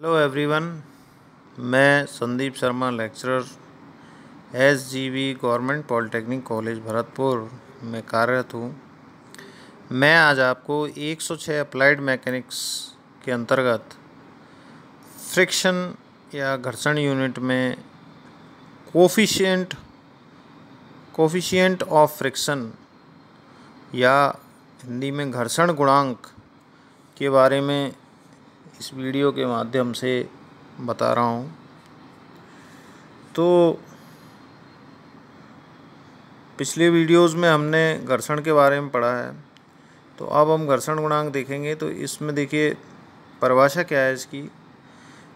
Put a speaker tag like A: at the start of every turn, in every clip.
A: Hello everyone, मैं Sandeep Sharma lecturer SGV government polytechnic college Bharatpur में कार्यरत हूँ। मैं आज आपको 106 अप्लाइड मैकेनिक्स के अंतर्गत फ्रिक्शन या घर्षण यूनिट में कोफिशिएंट ऑफ फ्रिक्शन या हिंदी में घर्षण गुणांक के बारे में इस वीडियो के माध्यम से बता रहा हूँ। तो पिछले वीडियोज़ में हमने घर्षण के बारे में पढ़ा है, तो अब हम घर्षण गुणांक देखेंगे। तो इसमें देखिए परिभाषा क्या है इसकी।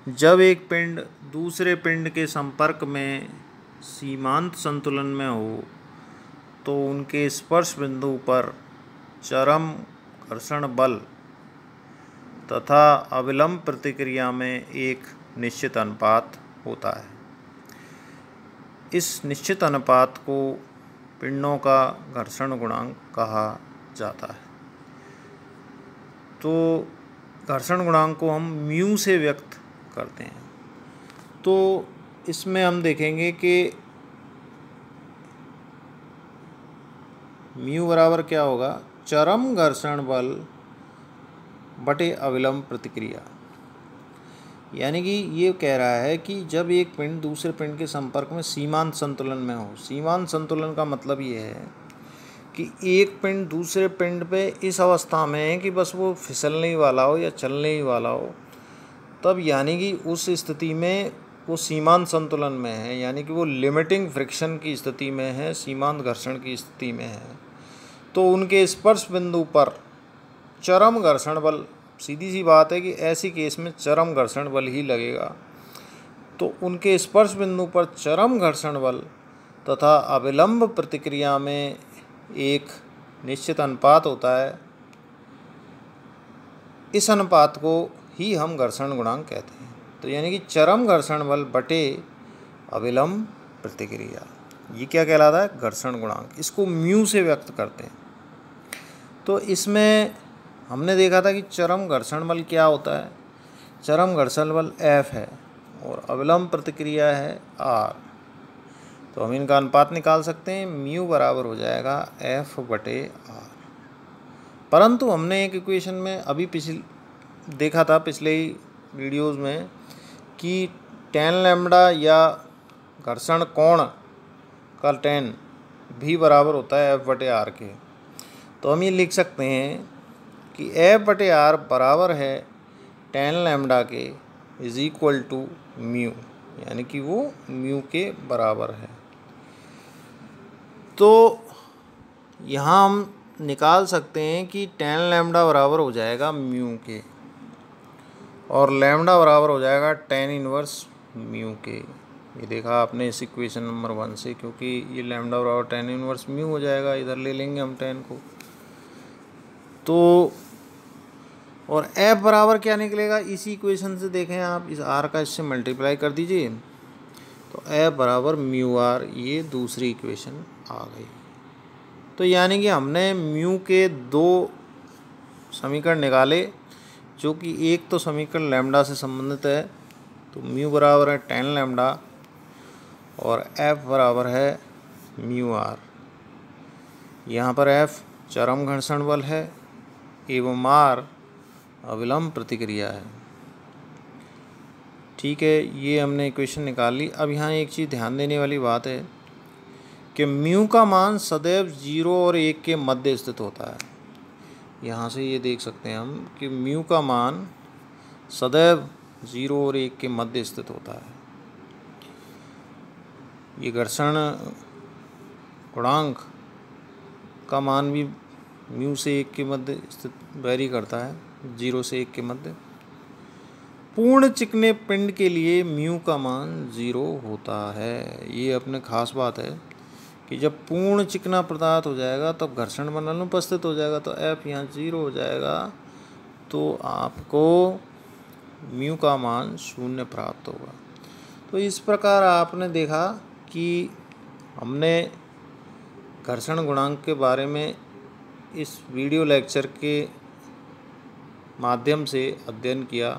A: जब एक पिंड दूसरे पिंड के संपर्क में सीमांत संतुलन में हो तो उनके स्पर्श बिंदु पर चरम घर्षण बल तथा अविलंब प्रतिक्रिया में एक निश्चित अनुपात होता है। इस निश्चित अनुपात को पिंडों का घर्षण गुणांक कहा जाता है। तो घर्षण गुणांक को हम म्यू से व्यक्त करते हैं। तो इसमें हम देखेंगे कि म्यू बराबर क्या होगा, चरम घर्षण बल बटे अविलंब प्रतिक्रिया। यानी कि ये कह रहा है कि जब एक पिंड दूसरे पिंड के संपर्क में सीमांत संतुलन में हो। सीमांत संतुलन का मतलब ये है कि एक पिंड दूसरे पिंड पे इस अवस्था में है कि बस वो फिसलने ही वाला हो या चलने ही वाला हो, तब यानी कि उस स्थिति में वो सीमांत संतुलन में है, यानी कि वो लिमिटिंग फ्रिक्शन की स्थिति में है, सीमांत घर्षण की स्थिति में है। तो उनके स्पर्श बिंदु पर चरम घर्षण बल, सीधी सी बात है कि ऐसी केस में चरम घर्षण बल ही लगेगा। तो उनके स्पर्श बिंदु पर चरम घर्षण बल तथा अविलंब प्रतिक्रिया में एक निश्चित अनुपात होता है। इस अनुपात को ही हम घर्षण गुणांक कहते हैं। तो यानी कि चरम घर्षण बल बटे अविलंब प्रतिक्रिया, ये क्या कहलाता है, घर्षण गुणांक। इसको म्यू से व्यक्त करते हैं। तो इसमें हमने देखा था कि चरम घर्षण बल क्या होता है। चरम घर्षण बल F है और अविलंब प्रतिक्रिया है R। तो हम इनका अनुपात निकाल सकते हैं। म्यू बराबर हो जाएगा F बटे R। परंतु हमने एक इक्वेशन में अभी देखा था पिछले ही वीडियोज़ में कि tan लैम्ब्डा या घर्षण कोण का tan भी बराबर होता है F बटे R के। तो हम ये लिख सकते हैं कि F बटे R बराबर है tan लैम्ब्डा के इज इक्वल टू म्यू, यानी कि वो म्यू के बराबर है। तो यहाँ हम निकाल सकते हैं कि tan लैम्ब्डा बराबर हो जाएगा म्यू के और लैम्ब्डा बराबर हो जाएगा tan इनवर्स म्यू के। ये देखा आपने इस इक्वेशन नंबर 1 से, क्योंकि ये लैम्ब्डा बराबर tan इनवर्स म्यू हो जाएगा, इधर ले लेंगे हम tan को। तो और F बराबर क्या निकलेगा, इसी इक्वेशन से देखें आप, इस R का इससे मल्टीप्लाई कर दीजिए तो F बराबर म्यू R, ये दूसरी इक्वेशन आ गई। तो यानी कि हमने म्यू के दो समीकरण निकाले, जो कि एक तो समीकरण लैम्ब्डा से संबंधित है। तो म्यू बराबर है tan लैम्ब्डा और F बराबर है म्यू R। यहाँ पर F चरम घर्षण बल है एवं R अविलंब प्रतिक्रिया है। ठीक है, ये हमने इक्वेशन निकाल ली। अब यहाँ एक चीज़ ध्यान देने वाली बात है कि म्यू का मान सदैव 0 और 1 के मध्य स्थित होता है। यहाँ से ये देख सकते हैं हम कि म्यू का मान सदैव 0 और 1 के मध्य स्थित होता है। ये घर्षण गुणांक का मान भी म्यू से 1 के मध्य स्थित वेरी करता है, 0 से 1 के मध्य। पूर्ण चिकने पिंड के लिए म्यू का मान 0 होता है। ये अपने खास बात है कि जब पूर्ण चिकना पदार्थ हो जाएगा तब घर्षण बल अनुपस्थित हो जाएगा, तो F यहाँ 0 हो जाएगा। तो आपको म्यू का मान 0 प्राप्त होगा। तो इस प्रकार आपने देखा कि हमने घर्षण गुणांक के बारे में इस वीडियो लेक्चर के माध्यम से अध्ययन किया।